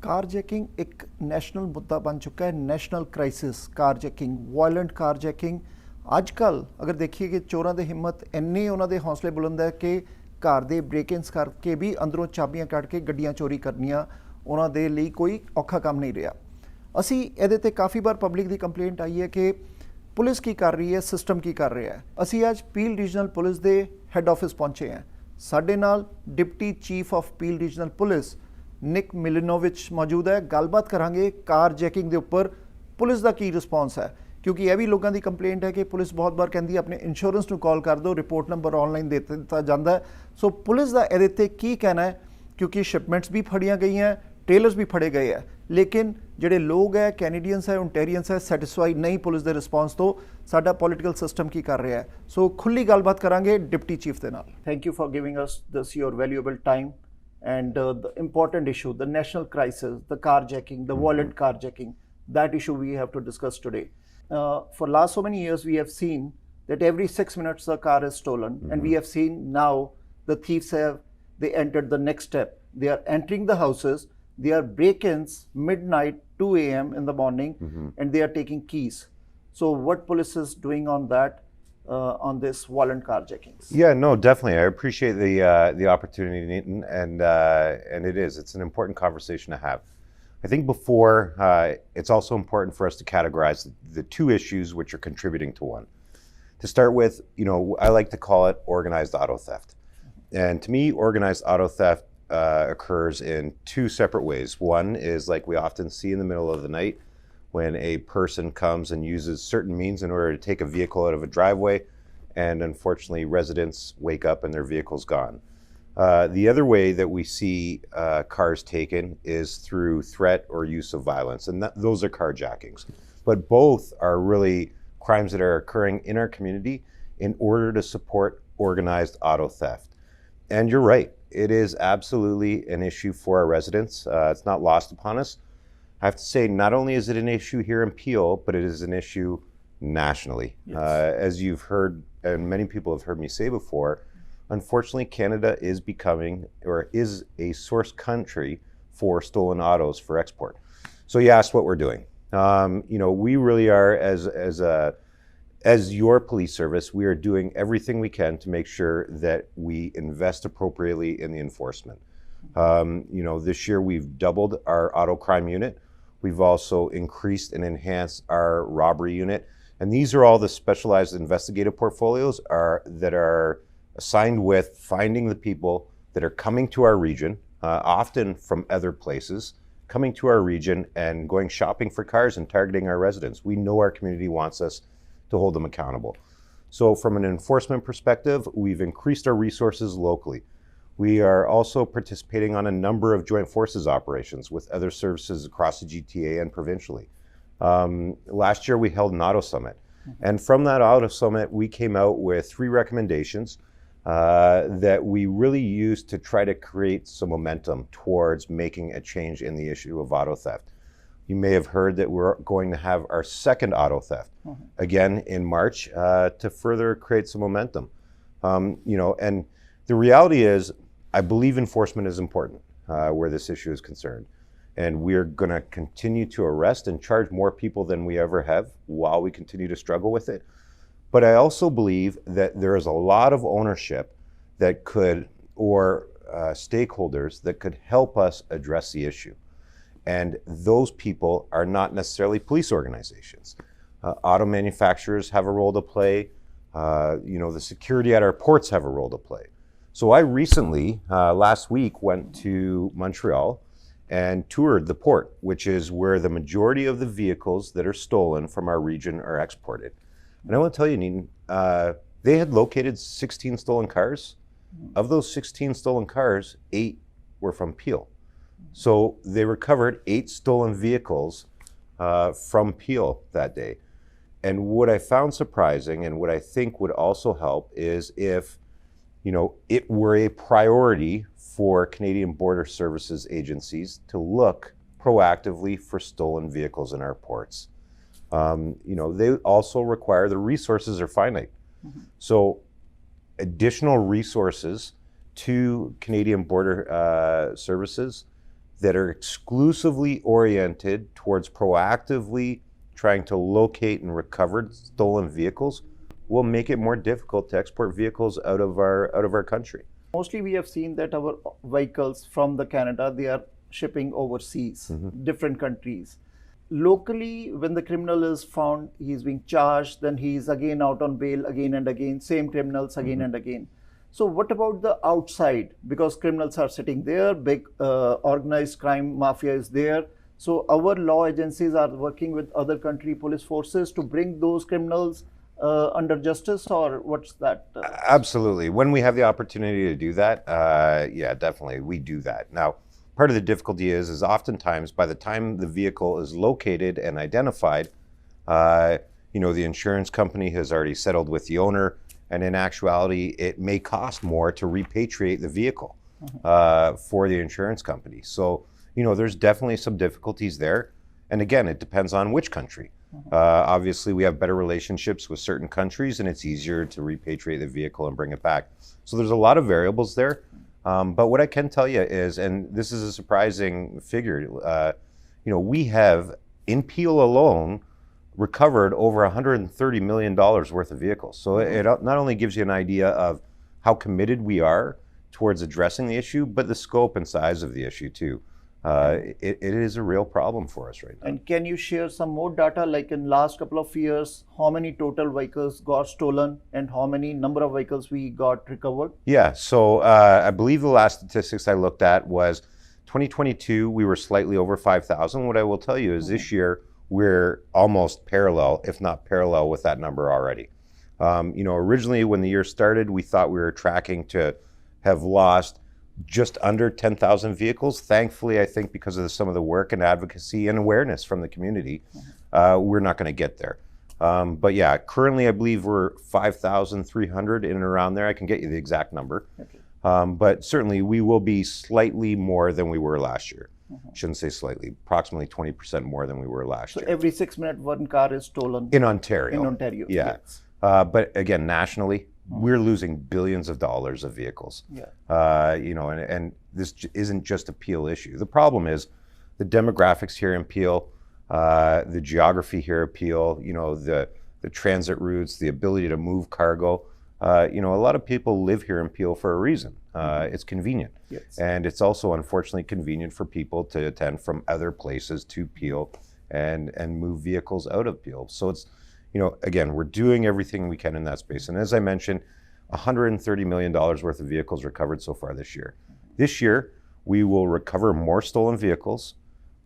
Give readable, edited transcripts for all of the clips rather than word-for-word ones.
कारजैकिंग एक ਨੈਸ਼ਨਲ ਮੁੱਦਾ ਬਣ ਚੁੱਕਾ ਹੈ, ਨੈਸ਼ਨਲ ਕ੍ਰਾਈਸਿਸ। कारजैकिंग, ਵਾਇਲੈਂਟ कारजैकिंग। ਅੱਜ ਕੱਲ੍ਹ ਅਗਰ ਦੇਖੀਏ ਕਿ ਚੋਰਾਂ ਦੀ ਹਿੰਮਤ ਇੰਨੀ, ਉਹਨਾਂ ਦੇ ਹੌਸਲੇ ਬੁਲੰਦ ਹੈ ਕਿ ਘਰ ਦੇ ਬ੍ਰੇਕ-ਇਨਸ ਕਰਕੇ ਵੀ ਅੰਦਰੋਂ ਚਾਬੀਆਂ ਕੱਢ ਕੇ ਗੱਡੀਆਂ ਚੋਰੀ ਕਰਨੀਆਂ ਉਹਨਾਂ ਦੇ ਲਈ ਕੋਈ ਔਖਾ ਕੰਮ ਨਹੀਂ ਰਿਹਾ। ਅਸੀਂ ਇਹਦੇ ਤੇ ਕਾਫੀ ਵਾਰ ਪਬਲਿਕ ਦੀ ਕੰਪਲੇਂਟ ਆਈ ਹੈ ਕਿ ਪੁਲਿਸ ਕੀ ਕਰ ਰਹੀ ਹੈ, ਸਿਸਟਮ ਕੀ ਕਰ ਰਿਹਾ ਹੈ। ਅਸੀਂ ਅੱਜ ਪੀਲ ਰੀਜਨਲ ਪੁਲਿਸ ਦੇ ਹੈੱਡ ਆਫਿਸ ਪਹੁੰਚੇ ਹਾਂ। ਸਾਡੇ ਨਾਲ deputy chief of peel regional police ਨਿਕ ਮਿਲਨੋਵਿਚ ਮੌਜੂਦ ਹੈ। ਗੱਲਬਾਤ ਕਰਾਂਗੇ कारजैकिंग ਦੇ ਉੱਪਰ ਪੁਲਿਸ ਦਾ ਕੀ ਰਿਸਪੌਂਸ ਹੈ, ਕਿਉਂਕਿ ਇਹ ਵੀ ਲੋਕਾਂ ਦੀ ਕੰਪਲੇਂਟ ਹੈ ਕਿ ਪੁਲਿਸ ਬਹੁਤ ਵਾਰ ਕਹਿੰਦੀ ਹੈ ਆਪਣੇ ਇੰਸ਼ੋਰੈਂਸ ਨੂੰ ਕਾਲ ਕਰ ਦਿਓ, ਰਿਪੋਰਟ ਨੰਬਰ ਆਨਲਾਈਨ ਦੇ ਦਿੱਤਾ ਜਾਂਦਾ ਹੈ। ਸੋ ਪੁਲਿਸ ਦਾ ਇਹਦੇ ਤੇ ਕੀ ਕਹਿਣਾ ਹੈ, ਕਿਉਂਕਿ ਸ਼ਿਪਮੈਂਟਸ ਵੀ ਫੜੀਆਂ ਗਈਆਂ, ਟ੍ਰੇਲਰਸ ਵੀ ਫੜੇ ਗਏ ਹੈ, ਲੇਕਿਨ ਜਿਹੜੇ ਲੋਕ ਹੈ, ਕੈਨੇਡੀਅਨਸ ਹੈ, ਓਨਟੇਰੀਅਨਸ ਹੈ, ਸੈਟਿਸਫਾਈ ਨਹੀਂ ਪੁਲਿਸ ਦੇ ਰਿਸਪੌਂਸ ਤੋਂ। ਸਾਡਾ ਪੋਲੀਟੀਕਲ ਸਿਸਟਮ ਕੀ ਕਰ ਰਿਹਾ ਹੈ। ਸੋ ਖੁੱਲੀ ਗੱਲਬਾਤ ਕਰਾਂਗੇ ਡਿਪਟੀ ਚੀਫ ਦੇ ਨਾਲ। Thank you for giving us this your valuable time and the important issue, the national crisis, the carjacking, the violent carjacking, that issue we have to discuss today. For last so many years, we have seen that every 6 minutes a car is stolen, and we have seen now the thieves they entered the next step. They are entering the houses, they are break-ins midnight, 2 a.m. in the morning, and they are taking keys. So what police is doing on that? On this violent carjackings? Yeah, no, definitely. I appreciate the opportunity, Nitin, and it's an important conversation to have. I think before it's also important for us to categorize the two issues which are contributing to one. To start with, I like to call it organized auto theft, and to me, organized auto theft occurs in two separate ways. One is like we often see in the middle of the night, when a person comes and uses certain means in order to take a vehicle out of a driveway, and unfortunately residents wake up and their vehicle's gone. The other way that we see cars taken is through threat or use of violence, and those are carjackings. But both are really crimes that are occurring in our community in order to support organized auto theft. And you're right, it is absolutely an issue for our residents. It's not lost upon us. I have to say, not only is it an issue here in Peel, but it is an issue nationally. Yes. As you've heard, and many people have heard me say before, unfortunately, Canada is becoming, or is a source country for stolen autos for export. So you asked what we're doing. We really are, as your police service, we are doing everything we can to make sure that we invest appropriately in the enforcement. This year we've doubled our auto crime unit. We've also increased and enhanced our robbery unit. And these are all the specialized investigative portfolios that are assigned with finding the people that are coming to our region, often from other places, coming to our region and going shopping for cars and targeting our residents. We know our community wants us to hold them accountable. So from an enforcement perspective, we've increased our resources locally. We are also participating on a number of joint forces operations with other services across the GTA and provincially. Last year we held an auto summit. And from that auto summit, we came out with 3 recommendations that we really used to try to create some momentum towards making a change in the issue of auto theft. You may have heard that we're going to have our second auto theft again in March to further create some momentum. And the reality is, I believe enforcement is important where this issue is concerned. And we're going to continue to arrest and charge more people than we ever have while we continue to struggle with it. But I also believe that there is a lot of ownership that could, or stakeholders that could help us address the issue. And those people are not necessarily police organizations. Auto manufacturers have a role to play. The security at our ports have a role to play. So I recently, last week, went to Montreal and toured the port, which is where the majority of the vehicles that are stolen from our region are exported. And I want to tell you, Nitin, they had located 16 stolen cars. Of those 16 stolen cars, 8 were from Peel. So they recovered 8 stolen vehicles from Peel that day. And what I found surprising, and what I think would also help, is if it were a priority for Canadian Border Services agencies to look proactively for stolen vehicles in our ports. They also require, the resources are finite. So additional resources to Canadian Border Services that are exclusively oriented towards proactively trying to locate and recover stolen vehicles will make it more difficult to export vehicles out of our country. Mostly we have seen that our vehicles from the Canada, they are shipping overseas, different countries. Locally, when the criminal is found, he is being charged, then he is again out on bail again and again, same criminals again and again. So what about the outside? Because criminals are sitting there, big organized crime mafia is there. So our law agencies are working with other country police forces to bring those criminals under justice, or what's that? Absolutely. When we have the opportunity to do that, yeah, definitely, we do that. Now, part of the difficulty is oftentimes by the time the vehicle is located and identified, the insurance company has already settled with the owner, and in actuality, it may cost more to repatriate the vehicle for the insurance company. So, there's definitely some difficulties there. And again, it depends on which country. Obviously, we have better relationships with certain countries, and it's easier to repatriate the vehicle and bring it back. So there's a lot of variables there. But what I can tell you is, and this is a surprising figure, we have, in Peel alone, recovered over $130 million worth of vehicles. So it not only gives you an idea of how committed we are towards addressing the issue, but the scope and size of the issue too. It is a real problem for us right now. And can you share some more data, like in last couple of years, how many total vehicles got stolen and how many number of vehicles we got recovered? Yeah, so I believe the last statistics I looked at was 2022, we were slightly over 5,000. What I will tell you is this year, we're almost parallel, if not parallel with that number already. Originally when the year started, we thought we were tracking to have lost just under 10,000 vehicles. Thankfully, I think because of some of the work and advocacy and awareness from the community, we're not going to get there. But yeah, currently I believe we're 5,300 in and around there. I can get you the exact number. Okay. But certainly we will be slightly more than we were last year. Shouldn't say slightly, approximately 20% more than we were last year. So every 6 minutes, one car is stolen? In Ontario. In Ontario, yeah. Yes. But again, nationally, we're losing billions of dollars of vehicles. Yeah. And this isn't just a Peel issue. The problem is the demographics here in Peel, the geography here at Peel, the transit routes, the ability to move cargo. A lot of people live here in Peel for a reason. It's convenient. Yes. And it's also unfortunately convenient for people to attend from other places to Peel and move vehicles out of Peel. So it's, again, we're doing everything we can in that space. And as I mentioned, $130 million worth of vehicles recovered so far this year. This year, we will recover more stolen vehicles.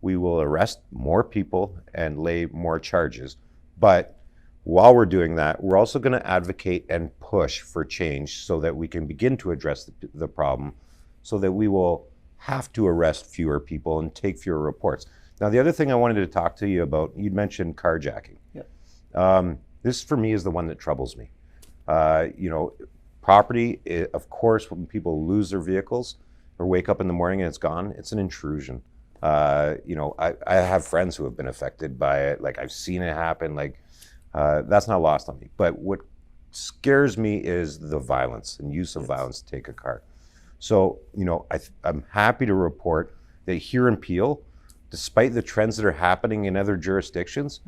We will arrest more people and lay more charges. But while we're doing that, we're also going to advocate and push for change so that we can begin to address the problem, so that we will have to arrest fewer people and take fewer reports. Now, the other thing I wanted to talk to you about, you'd mentioned carjacking. Yeah. This for me is the one that troubles me. Property, of course, when people lose their vehicles or wake up in the morning and it's gone, it's an intrusion. I have friends who have been affected by it. Like, I've seen it happen. That's not lost on me. But what scares me is the violence and use of violence to take a car. So, I'm happy to report that here in Peel, despite the trends that are happening in other jurisdictions,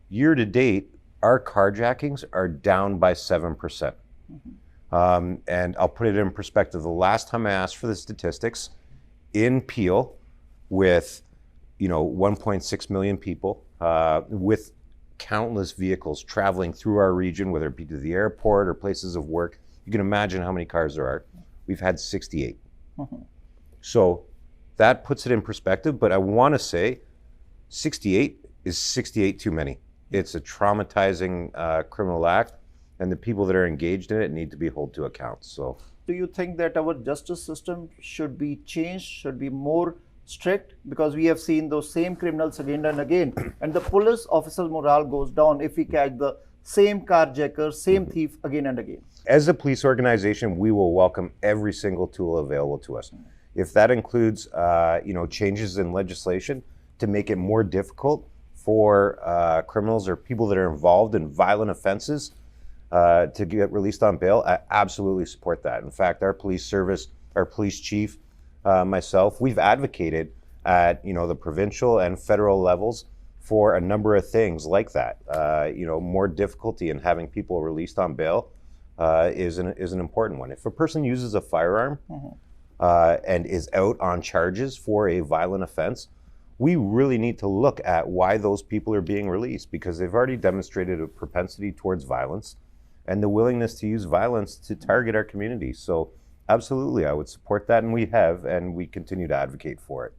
year to date, our carjackings are down by 7%. And I'll put it in perspective. The last time I asked for the statistics, in Peel, with 1.6 million people, with countless vehicles traveling through our region, whether it be to the airport or places of work, you can imagine how many cars there are. We've had 68. So that puts it in perspective, but I want to say 68 is 68 too many. It's a traumatizing criminal act, and the people that are engaged in it need to be held to account. So, do you think that our justice system should be changed, should be more strict? Because we have seen those same criminals again and again, and the police officer's morale goes down if we catch the same carjacker, same thief again and again. As a police organization, we will welcome every single tool available to us. If that includes, changes in legislation to make it more difficult for criminals or people that are involved in violent offenses to get released on bail, I absolutely support that. In fact, our police service, our police chief, myself, we've advocated at the provincial and federal levels for a number of things like that. More difficulty in having people released on bail is an important one. If a person uses a firearm and is out on charges for a violent offense, we really need to look at why those people are being released, because they've already demonstrated a propensity towards violence and the willingness to use violence to target our community. So absolutely, I would support that, and we have, and we continue to advocate for it.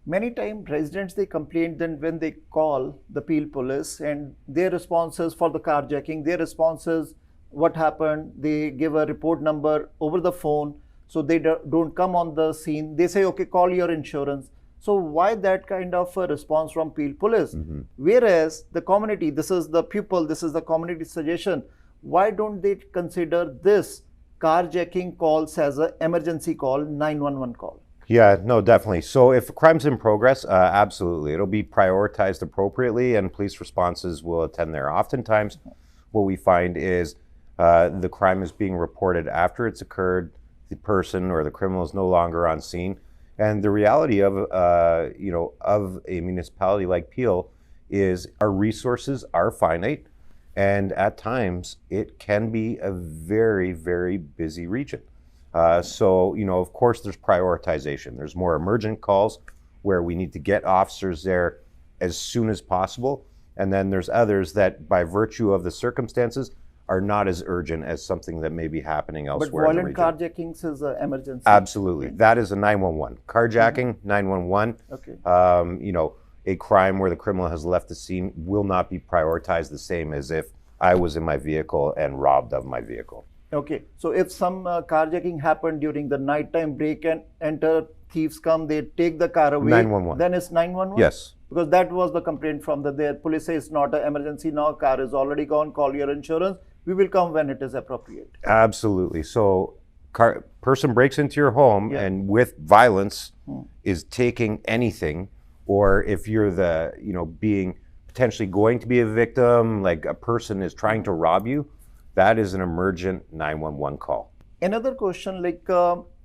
Many times residents, they complain then when they call the Peel police, and their responses for the carjacking, their responses, what happened, they give a report number over the phone, so they don't come on the scene. They say, okay, call your insurance. So why that kind of a response from Peel police? Whereas the community, this is the people, this is the community suggestion, why don't they consider this carjacking calls as an emergency call, 911 call? Yeah, no, definitely. So if a crime's in progress, absolutely. It'll be prioritized appropriately and police responses will attend there. Oftentimes, what we find is the crime is being reported after it's occurred, the person or the criminal is no longer on scene. And the reality of of a municipality like Peel is our resources are finite, and at times it can be a very, very busy region. So of course, there's prioritization. There's more emergent calls where we need to get officers there as soon as possible, and then there's others that, by virtue of the circumstances, are not as urgent as something that may be happening elsewhere. But violent carjackings is an emergency. Absolutely. That is a 911. Carjacking, 911. Okay. A crime where the criminal has left the scene will not be prioritized the same as if I was in my vehicle and robbed of my vehicle. Okay. So if some carjacking happened during the nighttime, break and enter, thieves come, they take the car away. 911. Then it's 911? Yes. Because that was the complaint from the police says it's not an emergency now, car is already gone, call your insurance. We will come when it is appropriate. Absolutely. So person breaks into your home and with violence is taking anything, or if you're being potentially going to be a victim, like a person is trying to rob you, that is an emergent 911 call. Another question, like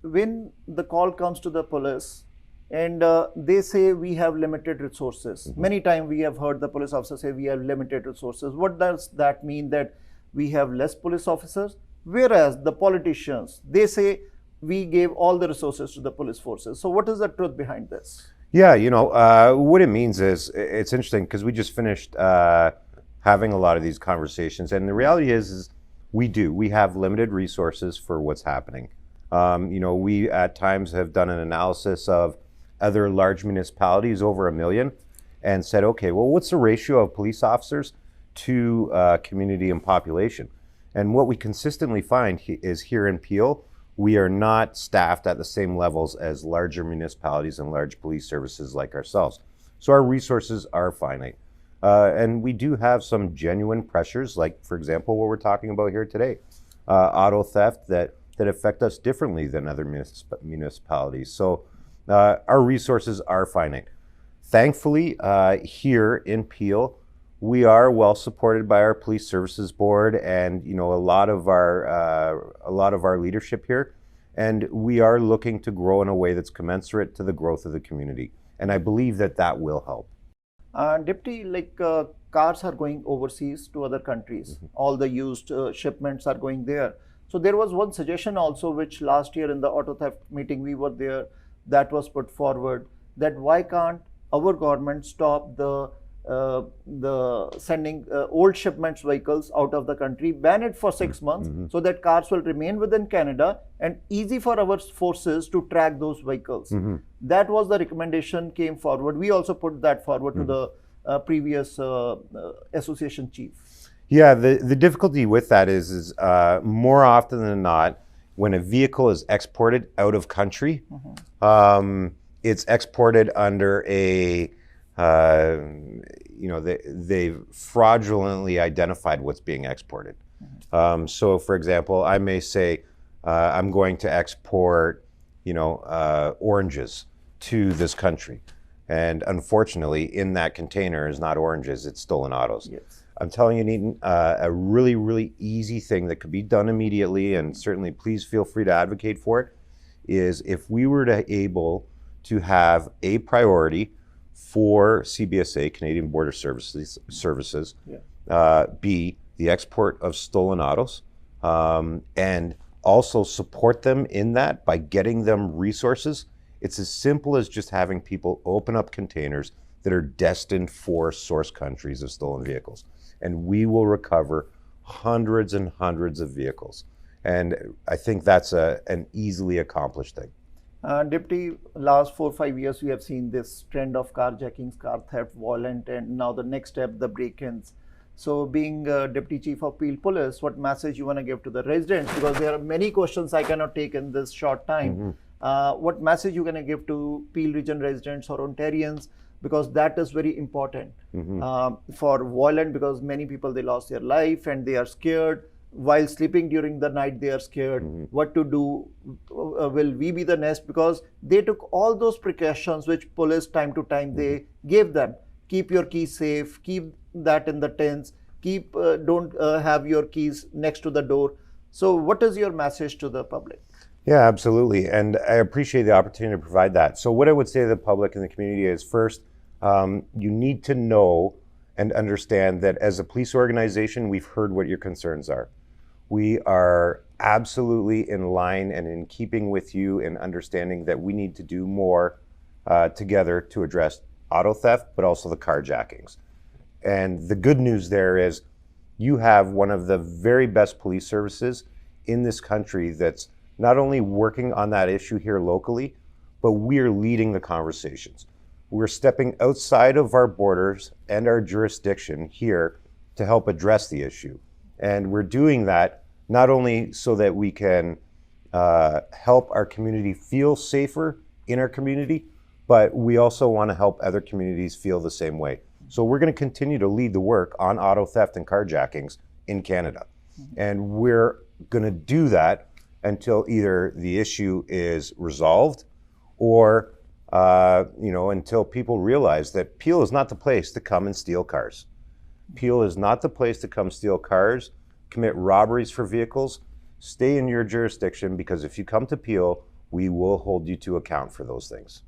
when the call comes to the police and they say we have limited resources. Many times we have heard the police officer say we have limited resources. What does that mean, that we have less police officers? Whereas the politicians, they say we gave all the resources to the police forces. So what is the truth behind this? Yeah, what it means is, it's interesting because we just finished having a lot of these conversations, and the reality is we have limited resources for what's happening. We at times have done an analysis of other large municipalities over 1 million and said, okay, well, what's the ratio of police officers to community and population? And what we consistently find is here in Peel, we are not staffed at the same levels as larger municipalities and large police services like ourselves. So our resources are finite. And we do have some genuine pressures, like, for example, what we're talking about here today, auto theft that affect us differently than other municipalities. So our resources are finite. Thankfully, here in Peel, we are well supported by our police services board and a lot of our leadership here, and we are looking to grow in a way that's commensurate to the growth of the community, and I believe that will help. Deputy, cars are going overseas to other countries. All the used shipments are going there. So there was one suggestion also, which last year in the auto theft meeting we were there, that was put forward, that why can't our government stop the sending old shipments vehicles out of the country, ban it for 6 months so that cars will remain within Canada and easy for our forces to track those vehicles. That was the recommendation came forward. We also put that forward to the previous association chief. Yeah, the difficulty with that is more often than not, when a vehicle is exported out of country, it's exported under a they've fraudulently identified what's being exported. So, for example, I may say I'm going to export, oranges to this country, and unfortunately, in that container is not oranges; it's stolen autos. Yes. I'm telling you, Neetan, a really, really easy thing that could be done immediately, and certainly please feel free to advocate for it, is if we were able to have a priority for CBSA, Canadian Border Services, be the export of stolen autos, and also support them in that by getting them resources. It's as simple as just having people open up containers that are destined for source countries of stolen vehicles. And we will recover hundreds and hundreds of vehicles. And I think that's an easily accomplished thing. Deputy, last 4-5 years, we have seen this trend of carjackings, car theft, violent, and now the next step, the break-ins. So being Deputy Chief of Peel Police, what message you want to give to the residents? Because there are many questions I cannot take in this short time. What message you going to give to Peel region residents or Ontarians? Because that is very important for violent, because many people, they lost their life and they are scared. While sleeping during the night, they are scared. What to do? Will we be the next? Because they took all those precautions which police time to time they gave them. Keep your keys safe, keep that in the tents, don't have your keys next to the door. So what is your message to the public? Yeah, absolutely. And I appreciate the opportunity to provide that. So what I would say to the public and the community is, first, you need to know and understand that as a police organization, we've heard what your concerns are. We are absolutely in line and in keeping with you in understanding that we need to do more together to address auto theft, but also the carjackings. And the good news there is you have one of the very best police services in this country that's not only working on that issue here locally, but we're leading the conversations. We're stepping outside of our borders and our jurisdiction here to help address the issue. And we're doing that not only so that we can help our community feel safer in our community, but we also want to help other communities feel the same way. So we're going to continue to lead the work on auto theft and carjackings in Canada. And we're going to do that until either the issue is resolved or until people realize that Peel is not the place to come and steal cars. Peel is not the place to come steal cars, commit robberies for vehicles. Stay in your jurisdiction, because if you come to Peel, we will hold you to account for those things.